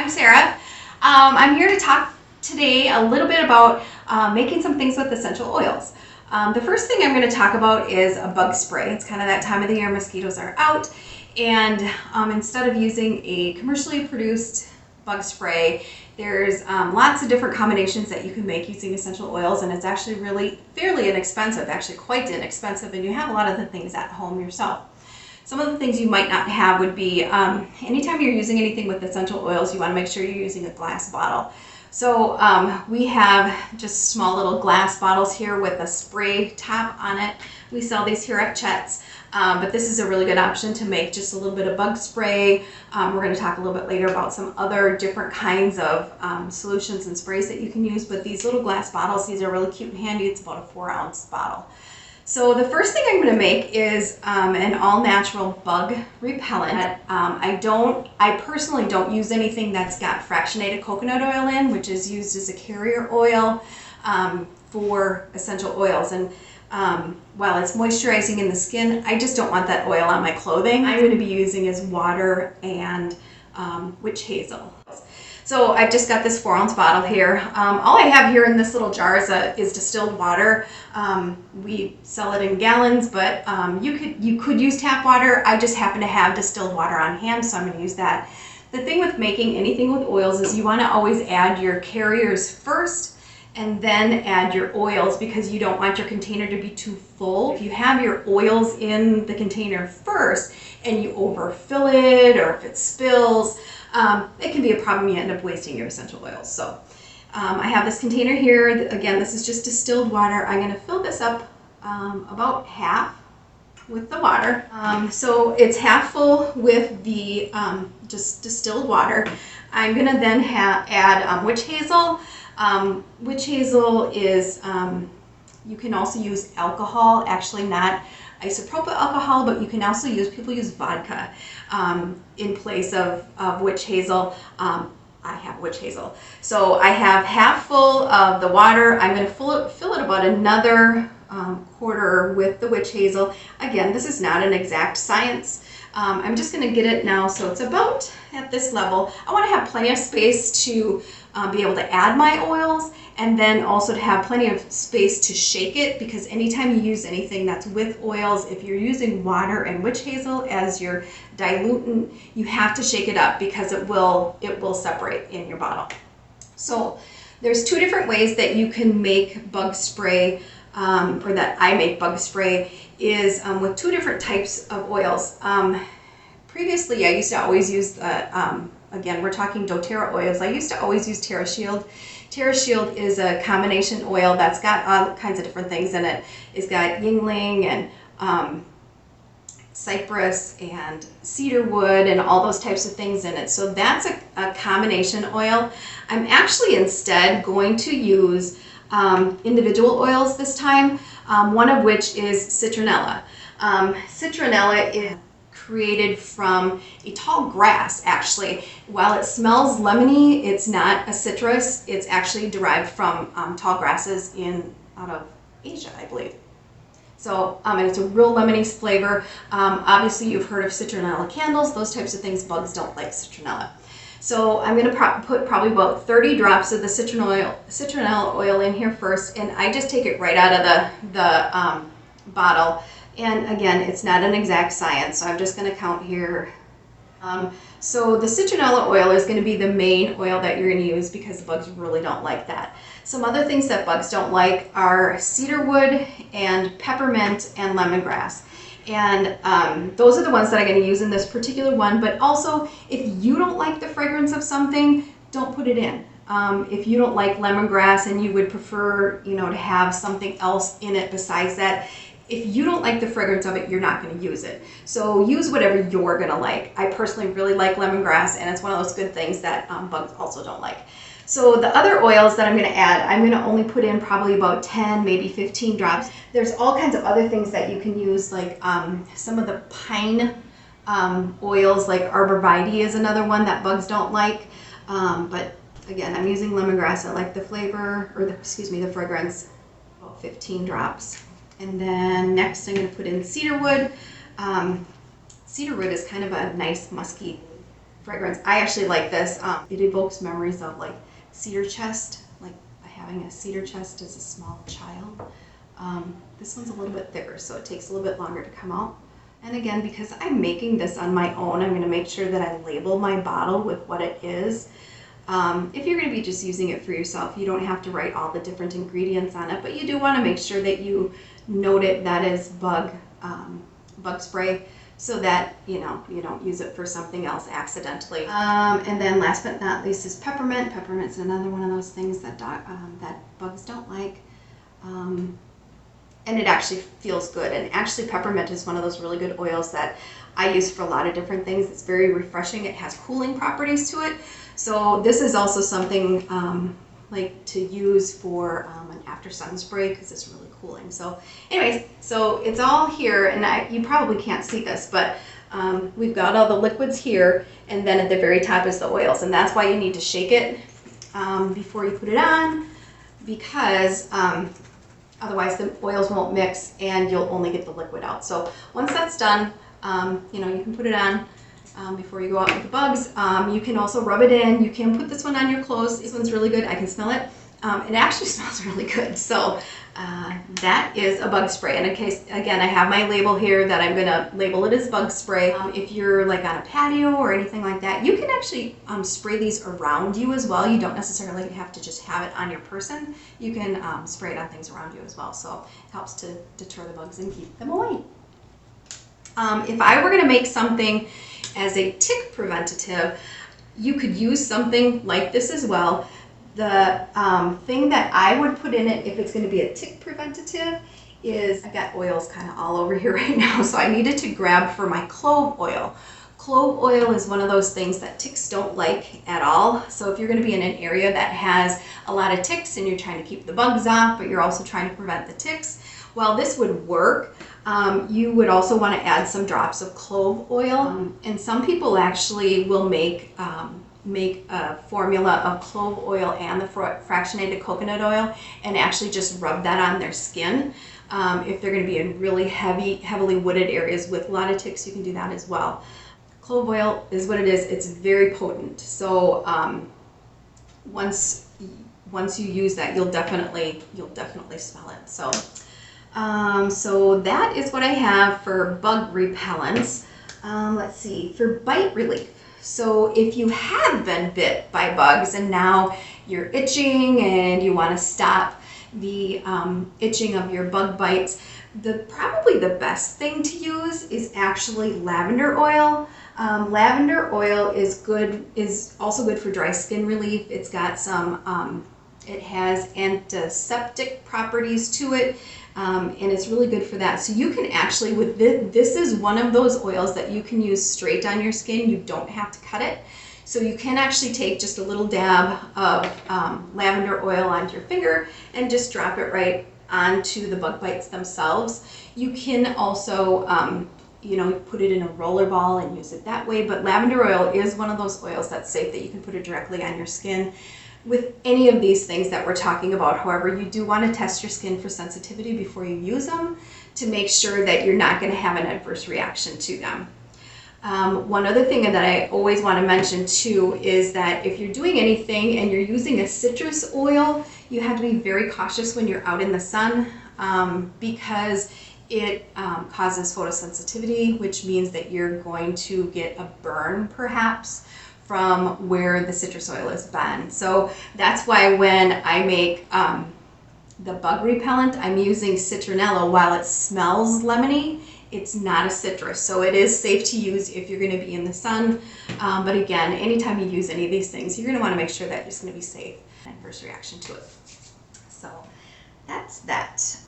I'm Sarah. I'm here to talk today a little bit about making some things with essential oils. The first thing I'm going to talk about is a bug spray. It's kind of that time of the year, mosquitoes are out, and instead of using a commercially produced bug spray, there's lots of different combinations that you can make using essential oils, and it's actually really fairly inexpensive, actually quite inexpensive, and you have a lot of the things at home yourself. Some of the things you might not have would be, anytime you're using anything with essential oils, you want to make sure you're using a glass bottle. So we have just small little glass bottles here with a spray top on it. We sell these here at Chet's, but this is a really good option to make just a little bit of bug spray. We're going to talk a little bit later about some other different kinds of solutions and sprays that you can use, but these little glass bottles, these are really cute and handy. It's about a 4-ounce bottle. So the first thing I'm going to make is an all-natural bug repellent. I personally don't use anything that's got fractionated coconut oil in, which is used as a carrier oil for essential oils. And while it's moisturizing in the skin, I just don't want that oil on my clothing. I'm going to be using is water and witch hazel. So I've just got this 4-ounce bottle here. All I have here in this little jar is distilled water. We sell it in gallons, but you could use tap water. I just happen to have distilled water on hand, so I'm going to use that. The thing with making anything with oils is you want to always add your carriers first and then add your oils, because you don't want your container to be too full. If you have your oils in the container first and you overfill it, or if it spills, it can be a problem. You end up wasting your essential oils. So I have this container here. Again, this is just distilled water. I'm going to fill this up about half with the water. So it's half full with the just distilled water. I'm going to then add witch hazel. Witch hazel is, you can also use alcohol, actually not isopropyl alcohol, but you can also people use vodka in place of witch hazel. I have witch hazel. So I have half full of the water. I'm going to fill it about another quarter with the witch hazel. Again, this is not an exact science. I'm just going to get it now so it's about at this level. I want to have plenty of space to be able to add my oils, and then also to have plenty of space to shake it, because anytime you use anything that's with oils, if you're using water and witch hazel as your diluent, you have to shake it up, because it will separate in your bottle. So there's 2 different ways that you can make bug spray, or that I make bug spray, is with 2 different types of oils. Previously, I used to always use again, we're talking doTERRA oils. I used to always use TerraShield. TerraShield is a combination oil that's got all kinds of different things in it. It's got yingling and cypress and cedar wood and all those types of things in it. So that's a combination oil. I'm actually instead going to use individual oils this time, one of which is citronella. Citronella is created from a tall grass, actually. While it smells lemony, it's not a citrus. It's actually derived from tall grasses out of Asia, I believe. So, and it's a real lemony flavor. Obviously, you've heard of citronella candles, those types of things. Bugs don't like citronella. So I'm going to put probably about 30 drops of the citronella oil in here first, and I just take it right out of the bottle. And again, it's not an exact science, so I'm just going to count here. So the citronella oil is going to be the main oil that you're going to use, because the bugs really don't like that. Some other things that bugs don't like are cedarwood and peppermint and lemongrass. And those are the ones that I'm going to use in this particular one. But also, if you don't like the fragrance of something, don't put it in. If you don't like lemongrass and you would prefer, to have something else in it besides that, if you don't like the fragrance of it, you're not going to use it. So use whatever you're going to like. I personally really like lemongrass, and it's one of those good things that bugs also don't like. So the other oils that I'm going to add, I'm going to only put in probably about 10, maybe 15 drops. There's all kinds of other things that you can use, like some of the pine oils, like arborvitae is another one that bugs don't like. But again, I'm using lemongrass. I like the flavor, or the fragrance. About 15 drops. And then next I'm going to put in cedarwood. Cedarwood is kind of a nice musky fragrance. I actually like this. It evokes memories of like cedar chest, like having a cedar chest as a small child. This one's a little bit thicker, so it takes a little bit longer to come out. And again, because I'm making this on my own, I'm going to make sure that I label my bottle with what it is. If you're going to be just using it for yourself, you don't have to write all the different ingredients on it, but you do want to make sure that you note it that is bug spray, so that you don't use it for something else accidentally. And then last but not least is peppermint. Peppermint's another one of those things that that bugs don't like. And it actually feels good. And actually peppermint is one of those really good oils that I use for a lot of different things. It's very refreshing. It has cooling properties to it. So this is also something like to use for an after sun spray, because it's really cooling. So anyways, so it's all here, and you probably can't see this, but we've got all the liquids here, and then at the very top is the oils, and that's why you need to shake it before you put it on, because otherwise the oils won't mix and you'll only get the liquid out. So once that's done, you can put it on before you go out with the bugs. You can also rub it in. You can put this one on your clothes. This one's really good. I can smell it. It actually smells really good. So that is a bug spray. And in case, again, I have my label here that I'm going to label it as bug spray. If you're like on a patio or anything like that, you can actually spray these around you as well. You don't necessarily have to just have it on your person. You can spray it on things around you as well. So it helps to deter the bugs and keep them away. If I were going to make something as a tick preventative, you could use something like this as well. The thing that I would put in it if it's going to be a tick preventative is, I've got oils kind of all over here right now, so I needed to grab for my clove oil. Clove oil is one of those things that ticks don't like at all. So if you're going to be in an area that has a lot of ticks and you're trying to keep the bugs off, but you're also trying to prevent the ticks, well, this would work. You would also want to add some drops of clove oil, and some people actually will make a formula of clove oil and the fractionated coconut oil and actually just rub that on their skin. If they're going to be in really heavily wooded areas with a lot of ticks, you can do that as well. Clove oil is what it is. It's very potent. So once you use that, you'll definitely smell it. So that is what I have for bug repellents. Let's see, for bite relief. So if you have been bit by bugs and now you're itching and you want to stop the itching of your bug bites, probably the best thing to use is actually lavender oil. Lavender oil is also good for dry skin relief. It's got some, it has antiseptic properties to it. And it's really good for that. So you can actually, with this is one of those oils that you can use straight on your skin. You don't have to cut it. So you can actually take just a little dab of lavender oil onto your finger and just drop it right onto the bug bites themselves. You can also, put it in a roller ball and use it that way. But lavender oil is one of those oils that's safe, that you can put it directly on your skin. With any of these things that we're talking about, however, you do want to test your skin for sensitivity before you use them to make sure that you're not going to have an adverse reaction to them. One other thing that I always want to mention too is that if you're doing anything and you're using a citrus oil, you have to be very cautious when you're out in the sun because it causes photosensitivity, which means that you're going to get a burn perhaps from where the citrus oil has been. So that's why when I make the bug repellent, I'm using citronella. While it smells lemony, it's not a citrus. So it is safe to use if you're going to be in the sun. But again, anytime you use any of these things, you're going to want to make sure that it's going to be safe and adverse reaction to it. So that's that.